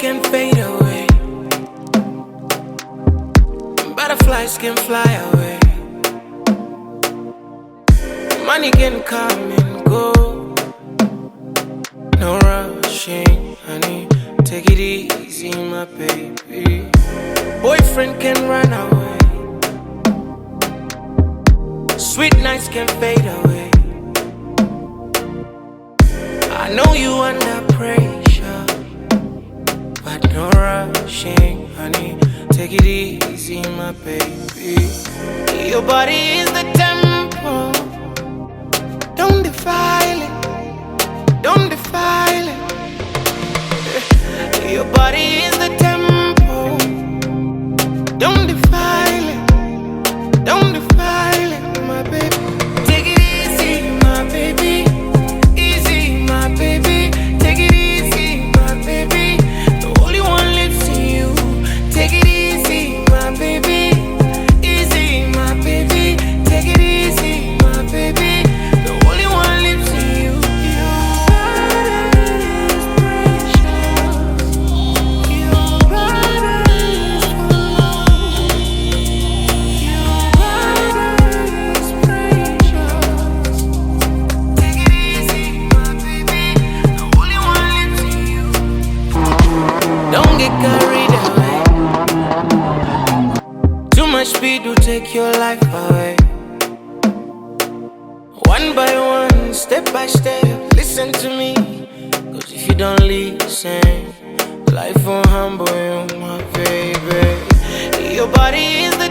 can fade away, butterflies can fly away, money can come and go. No rushing, honey, take it easy, my baby. Boyfriend can run away, sweet nights can fade away. I know you under pressure, but no rushing, honey, take it easy, my baby. Your body is the temple, don't defile it, don't defile it. Your body is the temple, don't defile it, don't defile it, my baby. Take it easy, my baby, easy, my baby. Take it easy, my baby. The only one lives in you. Take it easy, my baby, easy, my baby. Take it easy, my baby. The only one lives in you. Don't get carried away. Too much speed will take your life away. One by one, step by step, listen to me. Cause if you don't listen, life will humble you, my baby. Your body is the